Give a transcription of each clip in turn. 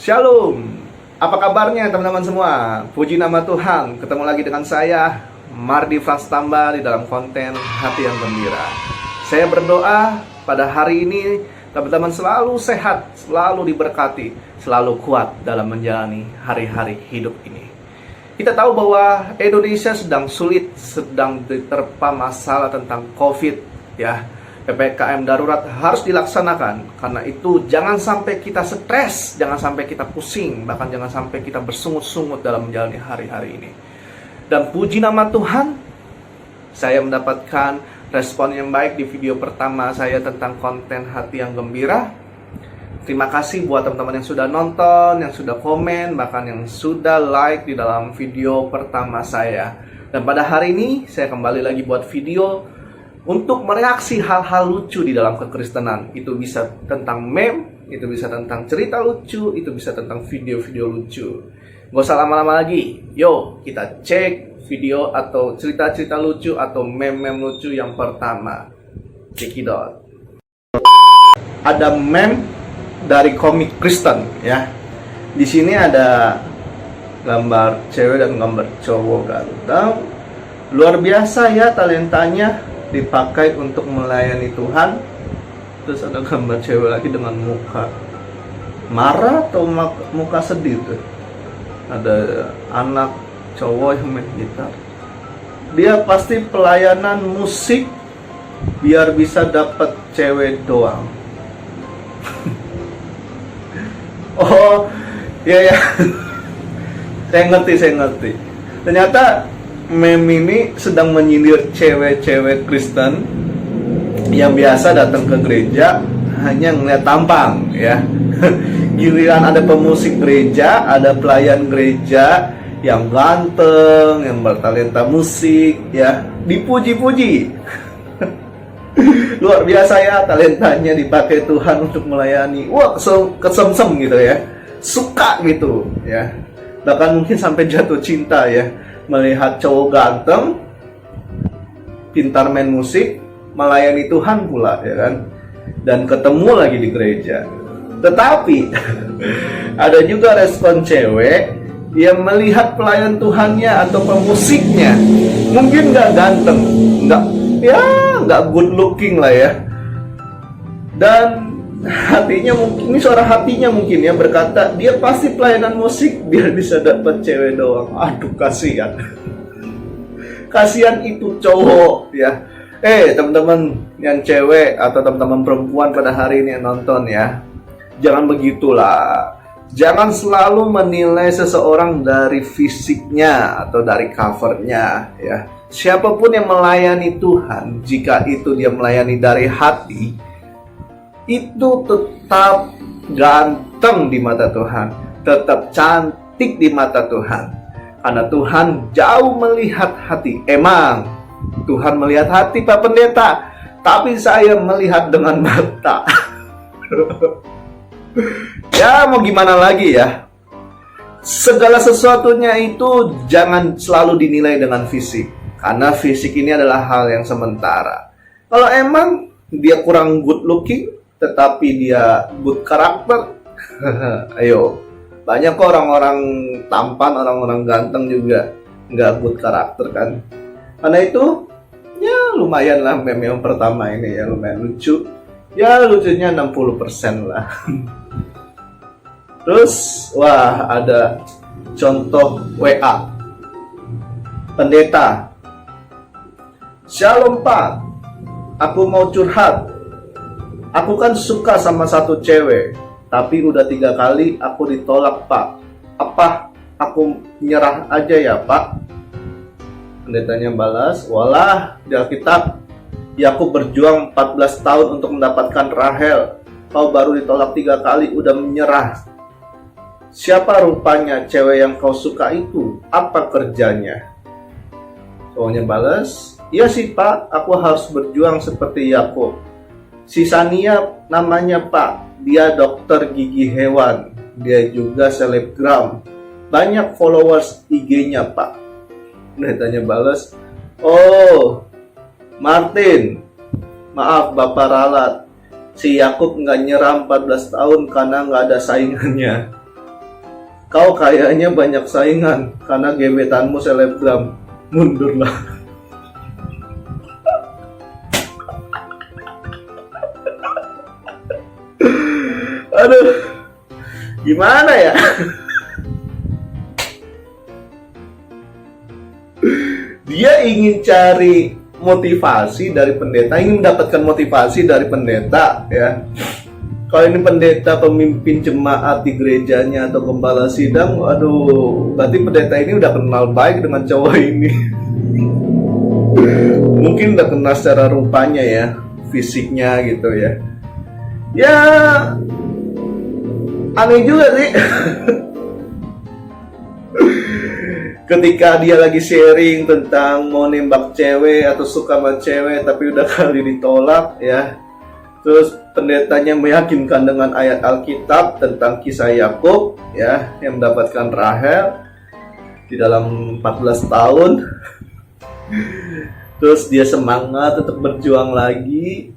Shalom, apa kabarnya teman-teman semua? Puji nama Tuhan, ketemu lagi dengan saya, Mardi Frastamba di dalam konten Hati yang Gembira. Saya berdoa pada hari ini teman-teman selalu sehat, selalu diberkati, selalu kuat dalam menjalani hari-hari hidup ini. Kita tahu bahwa Indonesia sedang sulit, sedang diterpa masalah tentang COVID, ya. PPKM darurat harus dilaksanakan. Karena itu jangan sampai kita stres, jangan sampai kita pusing, bahkan jangan sampai kita bersungut-sungut dalam menjalani hari-hari ini. Dan puji nama Tuhan, saya mendapatkan respon yang baik di video pertama saya tentang konten Hati yang Gembira. Terima kasih buat teman-teman yang sudah nonton, yang sudah komen, bahkan yang sudah like di dalam video pertama saya. Dan pada hari ini saya kembali lagi buat video untuk mereaksi hal-hal lucu di dalam kekristenan. Itu bisa tentang meme, itu bisa tentang cerita lucu, itu bisa tentang video-video lucu. Gak usah lama-lama lagi, yuk kita cek video atau cerita-cerita lucu atau meme-meme lucu yang pertama. Check it out. Ada meme dari komik Kristen, ya. Di sini ada gambar cewek dan gambar cowok ganteng. Luar biasa ya talentanya, dipakai untuk melayani Tuhan. Terus ada gambar cewek lagi dengan muka marah atau muka sedih tuh. Ada anak cowok yang main gitar. Dia pasti pelayanan musik biar bisa dapat cewek doang. Oh, iya ya. Saya ngerti. Ternyata meme ini sedang menyindir cewek-cewek Kristen yang biasa datang ke gereja hanya ngeliat tampang, ya. Giliran ada pemusik gereja, ada pelayan gereja yang ganteng, yang bertalenta musik, ya, dipuji-puji. Luar biasa ya talentanya dipakai Tuhan untuk melayani. Wah, kesemsem gitu ya. Suka gitu, ya. Bahkan mungkin sampai jatuh cinta ya melihat cowok ganteng, pintar main musik, melayani Tuhan pula, ya kan? Dan ketemu lagi di gereja. Tetapi ada juga respon cewek yang melihat pelayan Tuhannya atau pemusiknya mungkin nggak ganteng, nggak good looking lah ya. Dan hatinya mungkin, ini suara hatinya mungkin ya berkata, dia pasti pelayanan musik biar bisa dapat cewek doang. Aduh, kasihan. Kasihan itu cowok ya. Teman-teman yang cewek atau teman-teman perempuan pada hari ini yang nonton ya, jangan begitulah. Jangan selalu menilai seseorang dari fisiknya atau dari covernya ya. Siapapun yang melayani Tuhan, jika itu dia melayani dari hati, itu tetap ganteng di mata Tuhan, tetap cantik di mata Tuhan. Karena Tuhan jauh melihat hati. Emang Tuhan melihat hati Pak Pendeta, tapi saya melihat dengan mata. Ya mau gimana lagi ya. Segala sesuatunya itu jangan selalu dinilai dengan fisik, karena fisik ini adalah hal yang sementara. Kalau emang dia kurang good looking tetapi dia good karakter, ayo, banyak kok orang-orang tampan, orang-orang ganteng juga nggak good karakter kan. Karena itu ya lumayan lah meme yang pertama ini ya, lumayan lucu ya, lucunya 60% lah. Terus wah, ada contoh WA pendeta. Shalom Pak, aku mau curhat. Aku kan suka sama satu cewek, tapi udah 3 kali aku ditolak Pak. Apa aku nyerah aja ya Pak? Pendetanya balas, walah di Alkitab, ya aku berjuang 14 tahun untuk mendapatkan Rahel. Kau baru ditolak 3 kali udah menyerah. Siapa rupanya cewek yang kau suka itu? Apa kerjanya? Cowoknya balas, iya sih Pak, aku harus berjuang seperti Yakub. Si Sania namanya Pak, dia dokter gigi hewan, dia juga selebgram, banyak followers IG-nya Pak. Pendetanya balas, oh Martin, maaf Bapak ralat, si Yakub nggak nyerah 14 tahun karena nggak ada saingannya. Kau kayaknya banyak saingan karena gebetanmu selebgram. Mundurlah. Aduh, gimana ya? Dia ingin cari motivasi dari pendeta, ingin mendapatkan motivasi dari pendeta, ya. Kalau ini pendeta pemimpin jemaat di gerejanya atau gembala sidang, aduh, berarti pendeta ini udah kenal baik dengan cowok ini. Mungkin udah kenal secara rupanya ya, fisiknya gitu ya. Ya, aneh juga sih. Ketika dia lagi sharing tentang mau nembak cewek atau suka sama cewek tapi udah kali ditolak ya. Terus pendetanya meyakinkan dengan ayat Alkitab tentang kisah Yakub ya, yang mendapatkan Rahel di dalam 14 tahun. Terus dia semangat untuk berjuang lagi,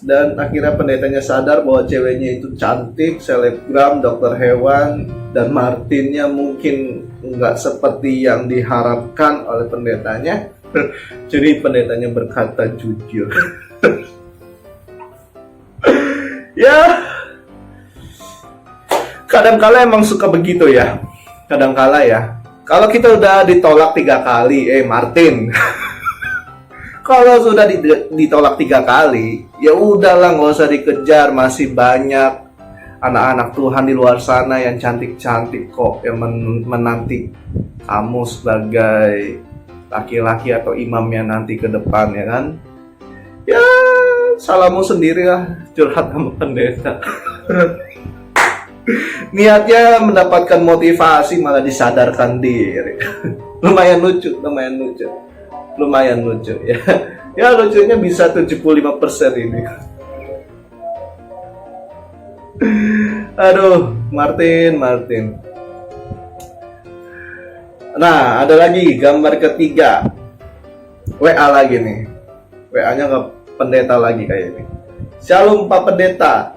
dan akhirnya pendetanya sadar bahwa ceweknya itu cantik, selebgram, dokter hewan, dan Martinnya mungkin nggak seperti yang diharapkan oleh pendetanya. Jadi pendetanya berkata jujur. Ya, kadangkala emang suka begitu ya. Kadangkala ya. Kalau kita udah ditolak 3 kali, Martin. Kalau sudah ditolak 3 kali, ya udahlah, nggak usah dikejar. Masih banyak anak-anak Tuhan di luar sana yang cantik-cantik kok, yang menanti kamu sebagai laki-laki atau imamnya nanti ke depan, ya kan? Ya, salahmu sendiri lah curhat sama pendeta. Niatnya mendapatkan motivasi malah disadarkan diri. Lumayan lucu ya. Ya, lucunya bisa 75% ini. Aduh, Martin. Nah, ada lagi gambar ketiga. WA lagi nih. WA-nya ke pendeta lagi kayak ini. Shalom Pak Pendeta.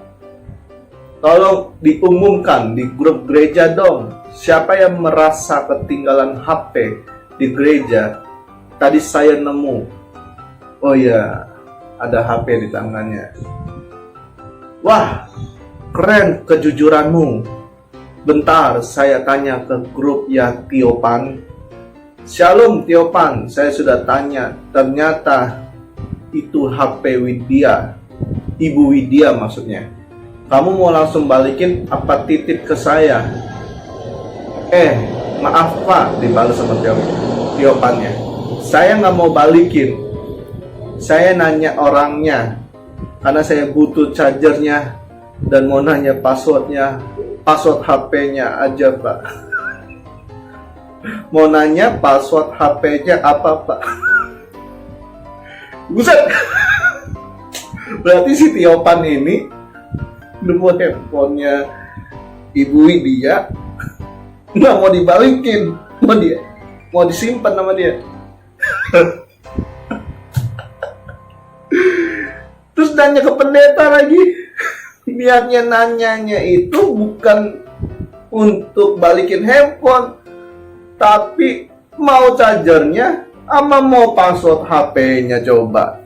Tolong diumumkan di grup gereja dong. Siapa yang merasa ketinggalan HP di gereja? Tadi saya nemu. Oh ya, ada HP di tangannya. Wah, keren kejujuranmu. Bentar, saya tanya ke grup ya Tiopan. Shalom Tiopan, saya sudah tanya. Ternyata itu HP Widya. Ibu Widya maksudnya. Kamu mau langsung balikin apa titip ke saya? Maaf Pak, dibalas sama Tiopannya. Saya nggak mau balikin. Saya nanya orangnya karena saya butuh chargernya dan mau nanya passwordnya, password HP-nya aja Pak. Mau nanya password HP-nya apa Pak? Buset. Berarti si Tiopan ini nemu handphonenya Ibu Widya, nggak mau dibalikin sama dia, mau disimpan sama dia. Terus nanya ke pendeta lagi. Niatnya nanyanya itu bukan untuk balikin handphone, tapi mau chargernya sama mau password HP-nya. Coba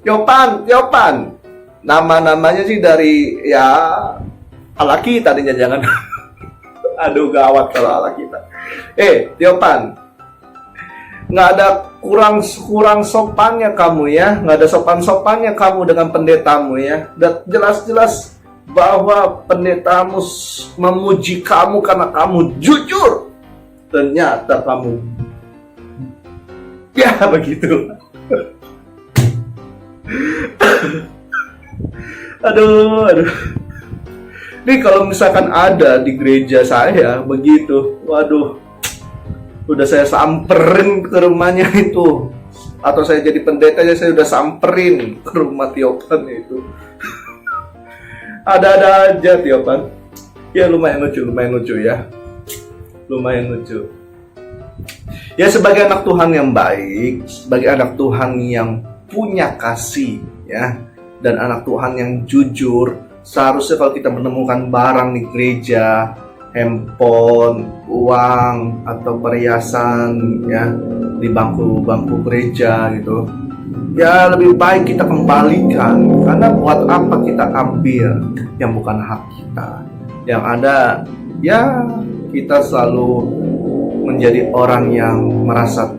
Tiopan. Nama-namanya sih dari ya ala kita tadinya, jangan. Aduh, gawat kalau ala kita. Tiopan, nggak ada kurang sopannya kamu ya, nggak ada sopan-sopannya kamu dengan pendetamu ya. Dan jelas-jelas bahwa pendetamu memuji kamu karena kamu jujur. Ternyata kamu ya begitu. Aduh. Nih kalau misalkan ada di gereja saya begitu, waduh, udah saya samperin ke rumahnya itu. Atau saya jadi pendeta aja, saya udah samperin ke rumah Tiopan itu. Ada-ada aja Tiopan. Ya lumayan lucu ya. Lumayan lucu. Ya sebagai anak Tuhan yang baik, sebagai anak Tuhan yang punya kasih ya, dan anak Tuhan yang jujur, seharusnya kalau kita menemukan barang di gereja, handphone, uang atau perhiasan ya di bangku-bangku gereja gitu. Ya lebih baik kita kembalikan, karena buat apa kita ambil yang bukan hak kita. Yang ada ya kita selalu menjadi orang yang merasa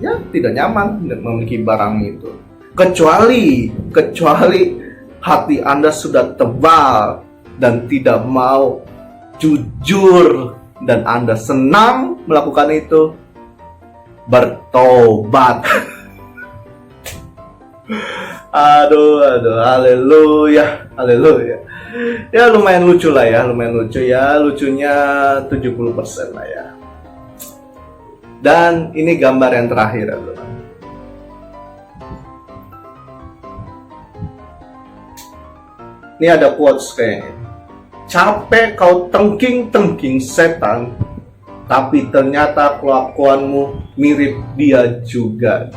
ya tidak nyaman memiliki barang itu. Kecuali hati Anda sudah tebal dan tidak mau jujur dan Anda senang melakukan itu, bertobat. Aduh, haleluya. Ya lumayan lucu ya. Lucunya 70% lah ya. Dan ini gambar yang terakhir ya, teman. Ini ada quotes kayaknya. Capek kau tengking-tengking setan, tapi ternyata kelakuanmu mirip dia juga.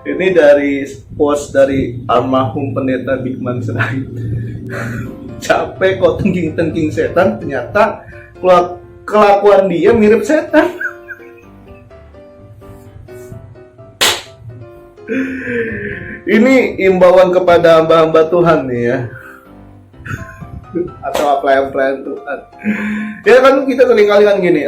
Ini dari post dari almarhum pendeta Bigman Sirait. Capek kau tengking-tengking setan, ternyata kelakuan dia mirip setan. Ini imbauan kepada hamba-hamba Tuhan nih ya, atau pelayan-pelayan Tuhan. Ya kan kita seringkali kan gini,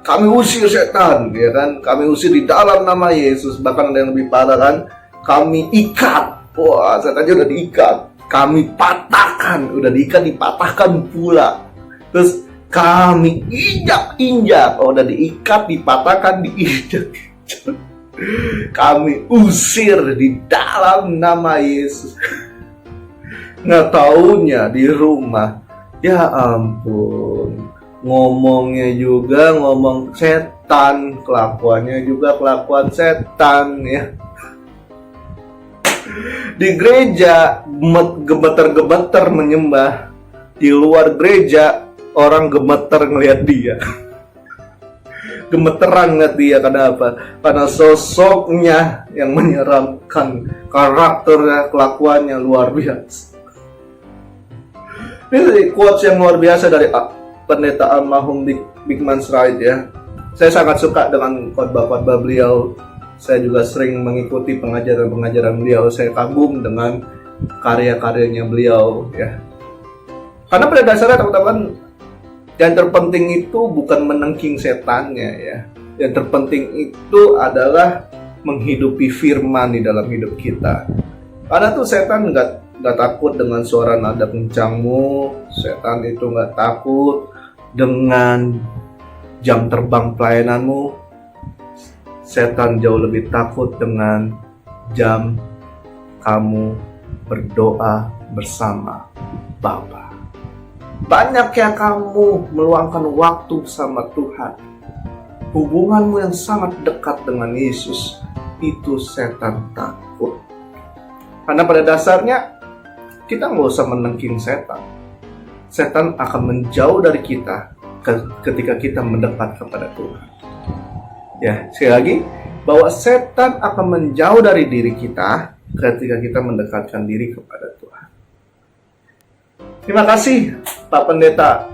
kami usir setan, ya kan? Kami usir di dalam nama Yesus. Bahkan ada yang lebih parah kan? Kami ikat. Wah, setan aja udah diikat. Kami patahkan, udah diikat, dipatahkan pula. Terus kami injak-injak. Oh, udah diikat, dipatahkan, diinjak. Kami usir di dalam nama Yesus. Nggak taunya di rumah, ya ampun, ngomongnya juga ngomong setan, kelakuannya juga kelakuan setan ya. Di gereja gemeter-gemeter menyembah, di luar gereja orang gemeter ngelihat dia. Gemeteran ngeliat dia, karena apa? Karena sosoknya yang menyeramkan, karakternya, kelakuannya luar biasa. Ini quotes yang luar biasa dari pendeta almarhum Bigman Sirait ya. Saya sangat suka dengan khotbah-khotbah beliau. Saya juga sering mengikuti pengajaran-pengajaran beliau. Saya kagum dengan karya-karyanya beliau ya. Karena pada dasarnya teman-teman, yang terpenting itu bukan menengking setannya ya. Yang terpenting itu adalah menghidupi firman di dalam hidup kita. Karena tuh setan nggak takut dengan suara nada kencangmu. Setan itu nggak takut dengan jam terbang pelayananmu. Setan jauh lebih takut dengan jam kamu berdoa bersama Bapa. Banyak ya kamu meluangkan waktu sama Tuhan, hubunganmu yang sangat dekat dengan Yesus, itu setan takut. Karena pada dasarnya kita nggak usah menengking setan. Setan akan menjauh dari kita ketika kita mendekat kepada Tuhan. Ya, sekali lagi, bahwa setan akan menjauh dari diri kita ketika kita mendekatkan diri kepada Tuhan. Terima kasih Pak Pendeta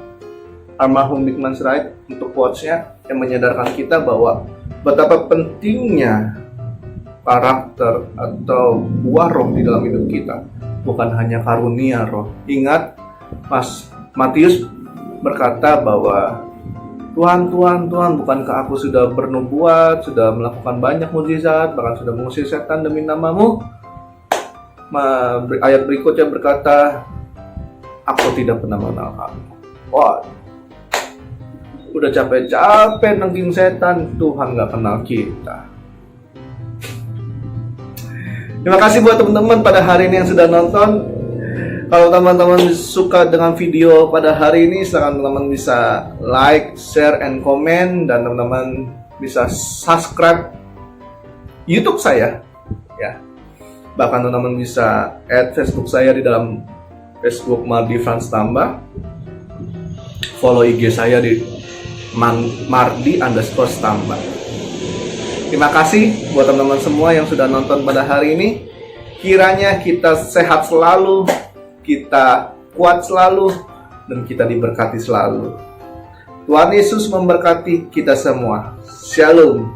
almarhum Bigman Sirait untuk quotes-nya yang menyadarkan kita bahwa betapa pentingnya karakter atau buah roh di dalam hidup kita, bukan hanya karunia roh. Ingat, Matius berkata bahwa Tuhan, bukankah aku sudah bernubuat, sudah melakukan banyak mukjizat, bahkan sudah mengusir setan demi namamu? Ayat berikutnya berkata, aku tidak pernah mengenal kamu. Wah, udah capek-capek nengking setan, Tuhan gak kenal kita. Terima kasih buat teman-teman pada hari ini yang sudah nonton. Kalau teman-teman suka dengan video pada hari ini, silakan teman-teman bisa like, share, and comment, dan teman-teman bisa subscribe YouTube saya, ya. Bahkan teman-teman bisa add Facebook saya di dalam Facebook Mardi Frans Tamba. Follow IG saya di Mardi_Stamba. Terima kasih buat teman-teman semua yang sudah nonton pada hari ini. Kiranya kita sehat selalu, kita kuat selalu, dan kita diberkati selalu. Tuhan Yesus memberkati kita semua. Shalom.